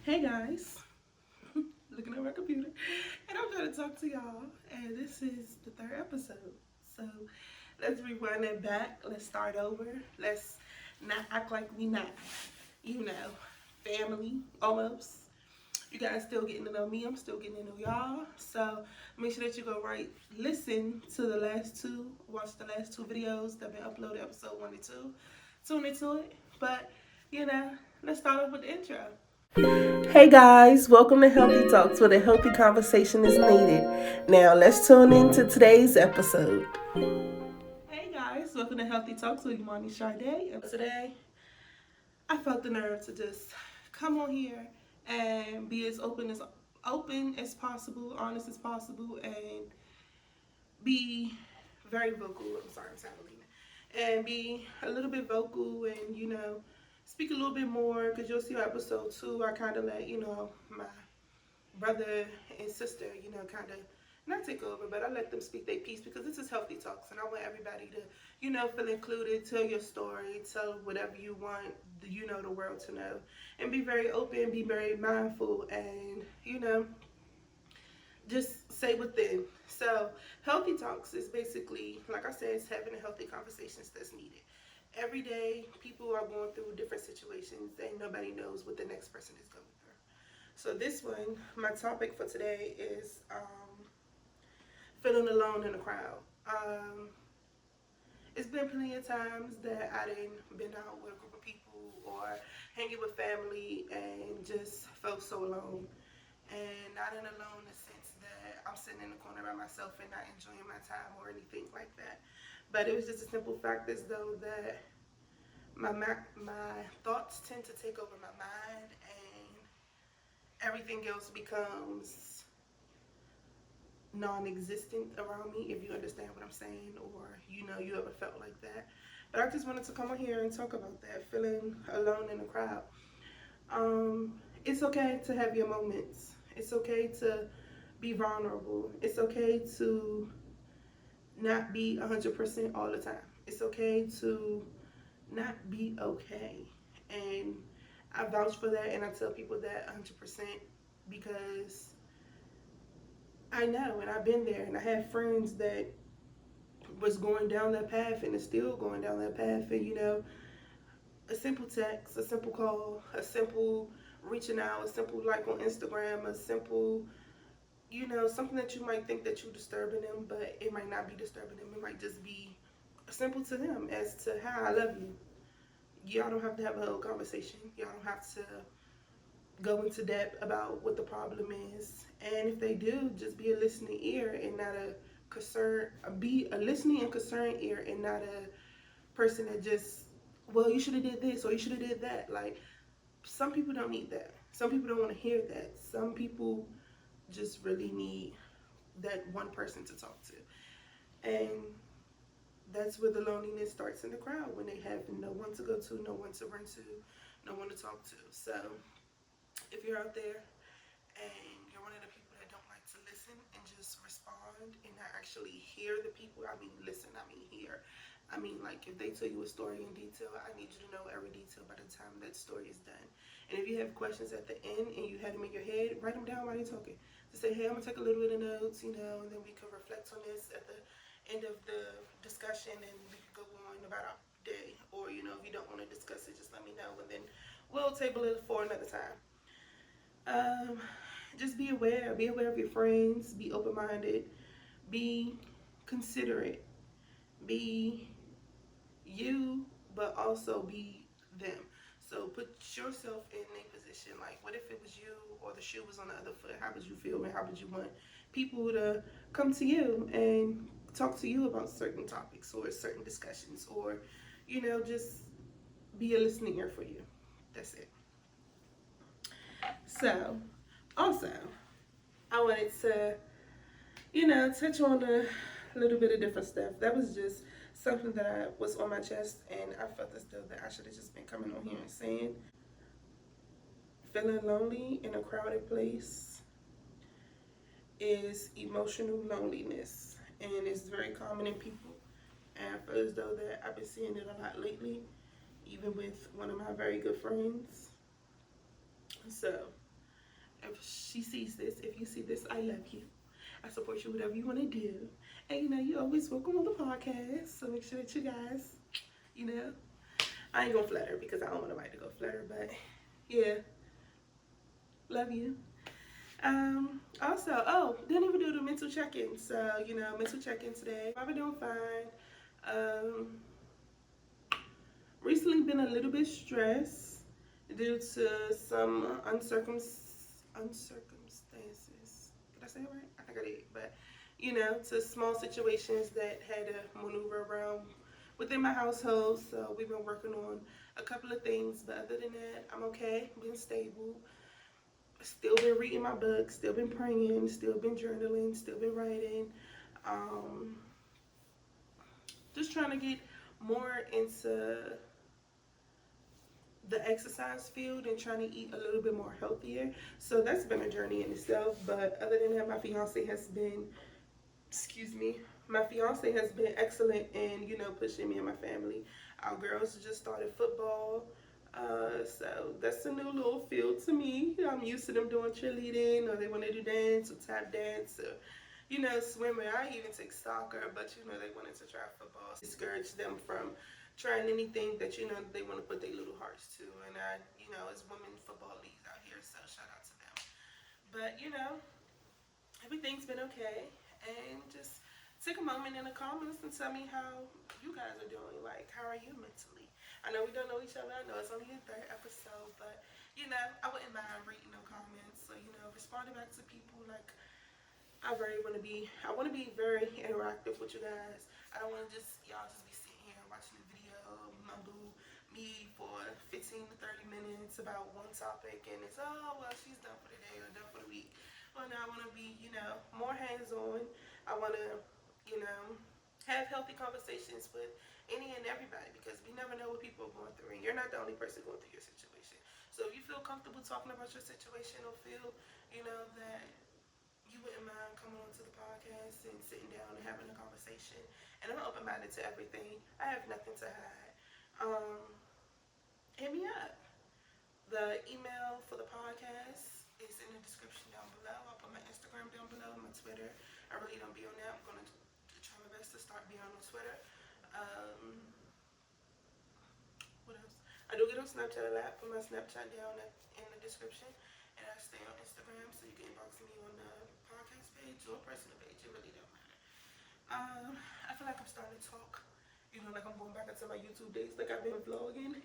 Hey guys, looking at my computer, and I'm trying to talk to y'all, and this is the third episode. So let's rewind it back. Let's start over. Let's not act like we not, you know, family almost. You guys still getting to know me. I'm still getting to know y'all. So make sure that you go listen to the last two, watch the last two videos that have been uploaded, episode 1 and 2. Tune into it. But let's start off with the intro. Hey guys, welcome to Healthy Talks, where the healthy conversation is needed. Now let's tune in to today's episode. Hey guys, welcome to Healthy Talks with Imani Sade. And today, I felt the nerve to just come on here and be as open as possible, honest as possible, and be very vocal. I'm sorry, I'm sounding and be a little bit vocal and speak a little bit more because you'll see on episode 2 I kind of let my brother and sister, kind of not take over, but I let them speak their piece because this is Healthy Talks, and I want everybody to, feel included, tell your story, tell whatever you want, the world to know, and be very open, be very mindful, and just say within. So, Healthy Talks is basically, like I said, it's having a healthy conversations that's needed. Every day, people are going through different situations, and nobody knows what the next person is going through. So this one, my topic for today is feeling alone in a crowd. It's been plenty of times that I didn't been out with a group of people or hanging with family and just felt so alone. And not in alone in the sense that I'm sitting in the corner by myself and not enjoying my time or anything like that. But it was just a simple fact as though that my thoughts tend to take over my mind and everything else becomes non-existent around me, if you understand what I'm saying, or you ever felt like that. But I just wanted to come on here and talk about that, feeling alone in a crowd. It's okay to have your moments. It's okay to be vulnerable. It's okay to not be 100% all the time. It's okay to not be okay. And I vouch for that, and I tell people that 100% because I know, and I've been there, and I have friends that was going down that path and is still going down that path. And a simple text, a simple call, a simple reaching out, a simple like on Instagram, a simple, something that you might think that you're disturbing them, but it might not be disturbing them. It might just be simple to them as to how I love you. Y'all don't have to have a whole conversation. Y'all don't have to go into depth about what the problem is. And if they do, just be a listening ear and not a concern. Be a listening and concerned ear and not a person that just, well, you should have did this or you should have did that. Like, some people don't need that. Some people don't want to hear that. Some people just really need that one person to talk to. And that's where the loneliness starts in the crowd, when they have no one to go to, no one to run to, no one to talk to. So if you're out there and you're one of the people that don't like to listen and just respond and not actually hear the people, I mean listen, I mean hear. I mean, like, if they tell you a story in detail, I need you to know every detail by the time that story is done. And if you have questions at the end and you had them in your head, write them down while you're talking. To say, hey, I'm going to take a little bit of notes, and then we can reflect on this at the end of the discussion, and we can go on about our day. Or, if you don't want to discuss it, just let me know, and then we'll table it for another time. Um, just be aware. Be aware of your friends. Be open-minded. Be considerate. Be you, but also be them. So put yourself in a position. Like, what if it was you or the shoe was on the other foot? How would you feel, and how would you want people to come to you and talk to you about certain topics or certain discussions, or just be a listening ear for you? That's it. So, also, I wanted to, touch on a little bit of different stuff. That was just something that was on my chest, and I felt as though that I should have just been coming on here and saying, feeling lonely in a crowded place is emotional loneliness, and it's very common in people. And I feel as though that I've been seeing it a lot lately, even with one of my very good friends. So, if she sees this, if you see this, I love you. I support you, whatever you want to do. And you know, you're always welcome on the podcast. So make sure that you guys, you know, I ain't gonna flutter because I don't want nobody to go flutter, but yeah, love you. Also, oh, didn't even do the mental check-in. So, you know, mental check-in today. I've been doing fine. Um, Recently been a little bit stressed due to some uncircumstances. Did I say it right? I think I did. But, you know, to small situations that had to maneuver around within my household. So we've been working on a couple of things. But other than that, I'm okay. Been stable. Still been reading my books. Still been praying. Still been journaling. Still been writing. Um, just trying to get more into the exercise field and trying to eat a little bit more healthier. So that's been a journey in itself. But other than that, my fiance has been, excellent in, you know, pushing me and my family. Our girls just started football. So that's a new little field to me. I'm used to them doing cheerleading, or they want to do dance or tap dance, or, you know, swimming. I even take soccer, but, you know, they wanted to try football. Discourage them from trying anything that, you know, they want to put their little hearts to. And you know, it's women football leagues out here, so shout out to them. But, you know, everything's been okay. And just take a moment in the comments and tell me how you guys are doing. Like, how are you mentally? I know we don't know each other. I know it's only your third episode, but, you know, I wouldn't mind reading no comments. So, you know, responding back to people. Like, I want to be very interactive with you guys. I don't want to y'all just be sitting here watching the video, mumble me for 15 to 30 minutes about one topic, and it's, oh, well, she's done for the day or done for the week. Well, now I want to be, you know, more hands-on. I want to, you know, have healthy conversations with any and everybody, because we never know what people are going through, and you're not the only person going through your situation. So if you feel comfortable talking about your situation, or feel, you know, that you wouldn't mind coming onto the podcast and sitting down and having a conversation. And I'm open-minded to everything. I have nothing to hide. Hit me up. The email for the podcast is in the description down below. I'll put my Instagram down below, my Twitter. I really don't be on that. I'm going to try my best to start being on Twitter. What else? I do get on Snapchat a lot. Put my Snapchat down in the description. And I stay on Instagram, so you can inbox me on the podcast page or personal page. It really don't matter. I feel like I'm starting to talk, you know, like I'm going back into my YouTube days, like I've been vlogging.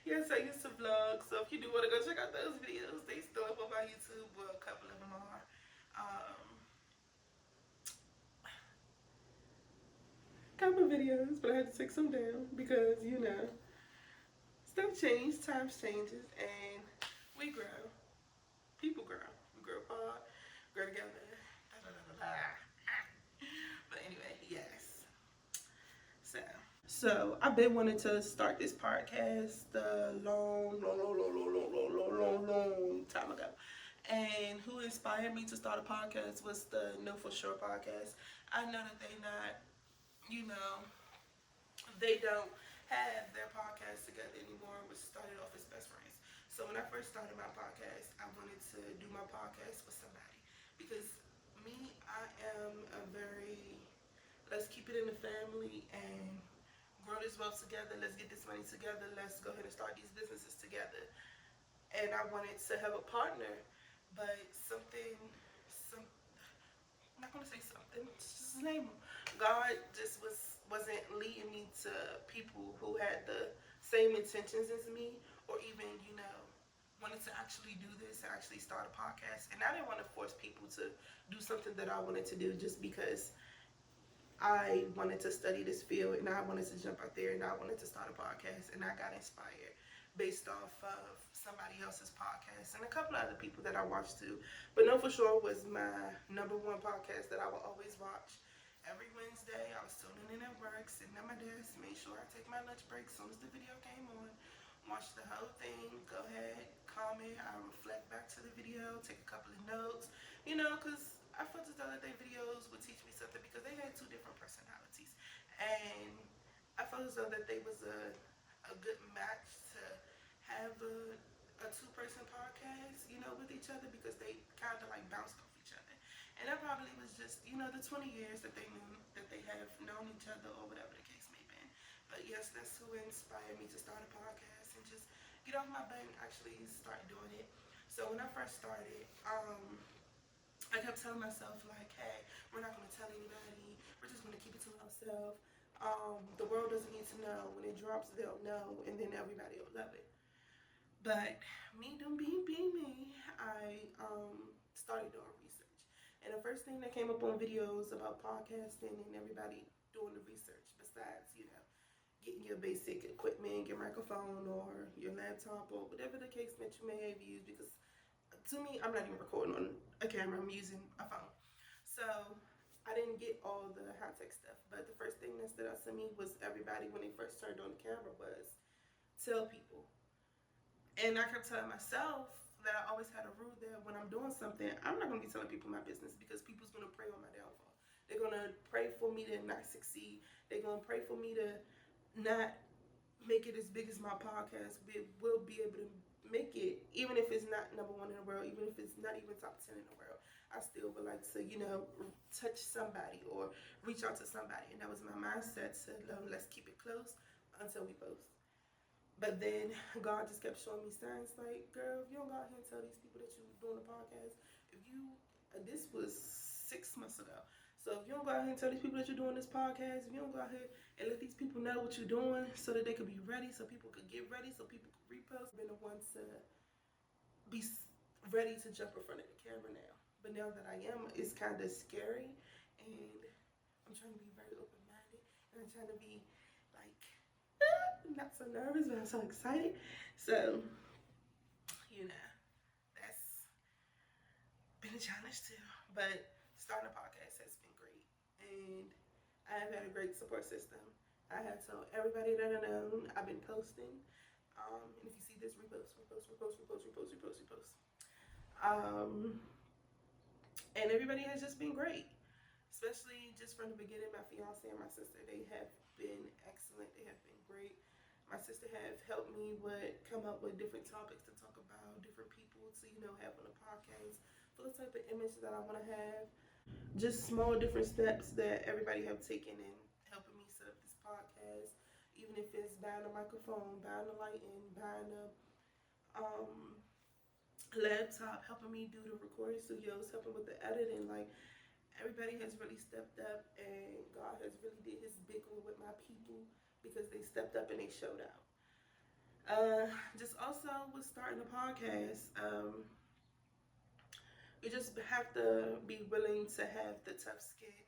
Yes, I used to vlog, so if you do want to go check out those videos, they still up on my YouTube. Well, a couple of them are. Couple videos, but I had to take some down because, you know, stuff changes, times changes, and we grow. People grow. We grow apart, grow together. But anyway, yes. So I've been wanting to start this podcast a long time ago. And who inspired me to start a podcast was the Know For Sure podcast. I know that you know, they don't have their podcast together anymore, which started off as best friends. So when I first started my podcast, I wanted to do my podcast with somebody, because me, I am a very, let's keep it in the family and grow this wealth together. Let's get this money together. Let's go ahead and start these businesses together. And I wanted to have a partner, but I'm not gonna say something. Just name them. God just wasn't leading me to people who had the same intentions as me, or even, you know, wanted to actually do this, actually start a podcast. And I didn't want to force people to do something that I wanted to do just because I wanted to study this field and I wanted to jump out there and I wanted to start a podcast, and I got inspired based off of somebody else's podcast and a couple of other people that I watched too. But Know For Sure was my number one podcast that I will always watch. Every Wednesday, I was tuning in at work, sitting at my desk, made sure I take my lunch break as soon as the video came on, watch the whole thing, go ahead, comment, I reflect back to the video, take a couple of notes, you know, because I felt as though that their videos would teach me something, because they had two different personalities. And I felt as though that they was a good match to have a a two-person podcast, you know, with each other because they kind of like bounced off each other. And that probably was just, you know, the 20 years that they knew, that they have known each other or whatever the case may be. But yes, that's who inspired me to start a podcast and just get off my butt and actually start doing it. So when I first started, I kept telling myself like, hey, we're not going to tell anybody. We're just going to keep it to ourselves. The world doesn't need to know. When it drops, they'll know, and then everybody will love it. But me doing being me, I started doing research. And the first thing that came up on videos about podcasting and everybody doing the research, besides, you know, getting your basic equipment, your microphone or your laptop or whatever the case that you may have used, because to me, I'm not even recording on a camera, I'm using a phone. So I didn't get all the high tech stuff. But the first thing that stood out to me was everybody, when they first turned on the camera, was tell people. And I kept telling myself that I always had a rule that when I'm doing something, I'm not going to be telling people my business because people's going to pray on my downfall. They're going to pray for me to not succeed. They're going to pray for me to not make it as big as my podcast. We will be able to make it, even if it's not number one in the world, even if it's not even top 10 in the world. I still would like to, you know, touch somebody or reach out to somebody. And that was my mindset. So let's keep it close until we post. But then God just kept showing me signs like, girl, if you don't go out here and tell these people that you're doing a podcast, if you, this was 6 months ago. So if you don't go out here and tell these people that you're doing this podcast, if you don't go out here and let these people know what you're doing so that they could be ready, so people could get ready, so people could repost, been the ones to be ready to jump in front of the camera now. But now that I am, it's kind of scary, and I'm trying to be very open-minded, and I'm trying to be like, not so nervous, but I'm so excited. So, you know, that's been a challenge too. But starting a podcast has been great, and I have had a great support system. I have told everybody that I know. I've been posting. And if you see this, repost. And everybody has just been great, especially just from the beginning. My fiance and my sister, they have been excellent. They have been great. My sister have helped me come up with different topics to talk about, different people to, you know, have on the podcast for the type of image that I want to have. Just small different steps that everybody have taken in helping me set up this podcast. Even if it's buying a microphone, buying a lighting, buying a laptop, helping me do the recording studios, helping with the editing. Like, everybody has really stepped up, and God has really did his big one with my people because they stepped up and they showed out. Just also with starting a podcast, you just have to be willing to have the tough skin.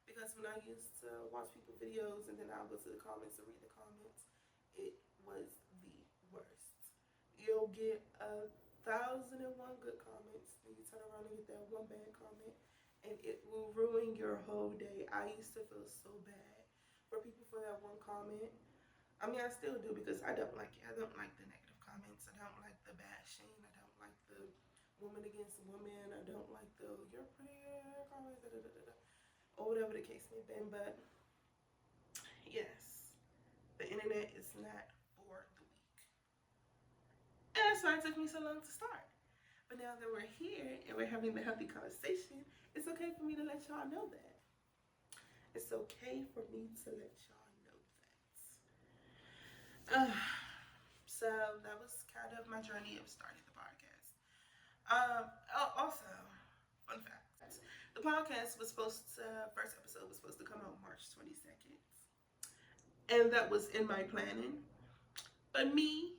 Because when I used to watch people's videos and then I'll go to the comments and read the comments, it was the worst. You'll get 1,001 good comments, and you turn around and get that one bad comment, and it will ruin your whole day. I used to feel so bad for people for that one comment. I mean, I still do because I don't like it. I don't like the negative comments. I don't like the bashing. I don't like the woman against woman. I don't like the you're pretty comments, or whatever the case may be. But yes, the internet is not for the weak. And that's why it took me so long to start. But now that we're here and we're having the healthy conversation, it's okay for me to let y'all know that. It's okay for me to let y'all know that. So that was kind of my journey of starting the podcast. Also, fun fact. The podcast was first episode was supposed to come out March 22nd. And that was in my planning. But me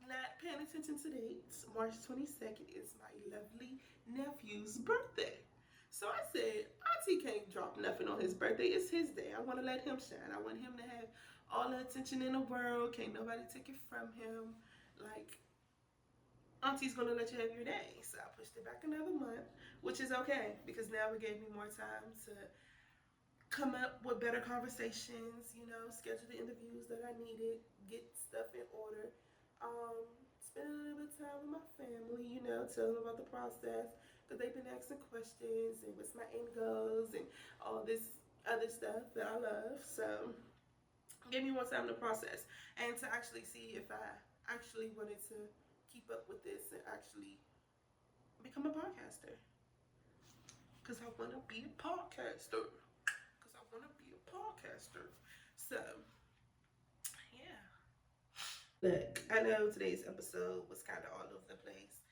not paying attention to dates, March 22nd is my lovely nephew's birthday. So I said, Auntie can't drop nothing on his birthday. It's his day. I want to let him shine. I want him to have all the attention in the world. Can't nobody take it from him. Like, Auntie's going to let you have your day. So I pushed it back another month, which is okay because now it gave me more time to come up with better conversations, you know, schedule the interviews that I needed, get stuff in order, spend a little bit of time with my family, you know, tell them about the process, because they've been asking questions and what's my end goals and all this other stuff that I love. So give me more time to process and to actually see if I actually wanted to keep up with this and actually become a podcaster. Because I want to be a podcaster. Because I want to be a podcaster. So, yeah. Look, I know today's episode was kind of all over the place.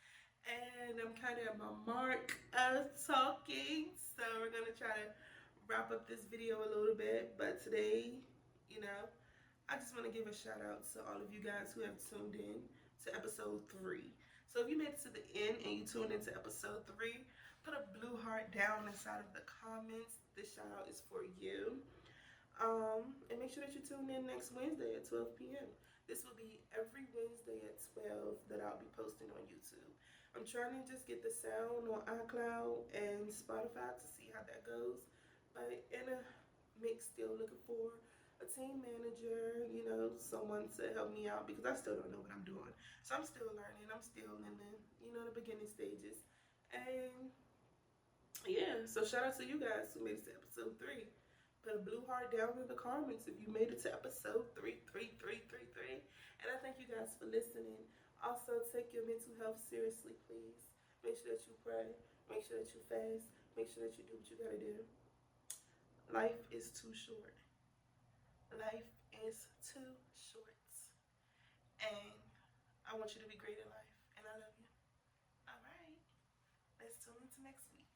And I'm kind of at my mark of talking. So, we're going to try to wrap up this video a little bit. But today, you know, I just want to give a shout out to all of you guys who have tuned in to episode 3. So if you made it to the end and you tuned into episode 3, put a blue heart down inside of the comments. This shout out is for you. And make sure that you tune in next Wednesday at 12 p.m. This will be every Wednesday at 12 that I'll be posting on YouTube. I'm trying to just get the sound on iCloud and Spotify to see how that goes. But in a mix, still looking for a team manager, you know, someone to help me out because I still don't know what I'm doing. So I'm still learning. I'm still in the, you know, the beginning stages. And yeah, so shout out to you guys who made it to episode 3. Put a blue heart down in the comments if you made it to episode 33333. And I thank you guys for listening. Also, take your mental health seriously, please. Make sure that you pray. Make sure that you fast. Make sure that you do what you gotta do. Life is too short. Life is too short. And I want you to be great in life. And I love you. All right. Let's tune into next week.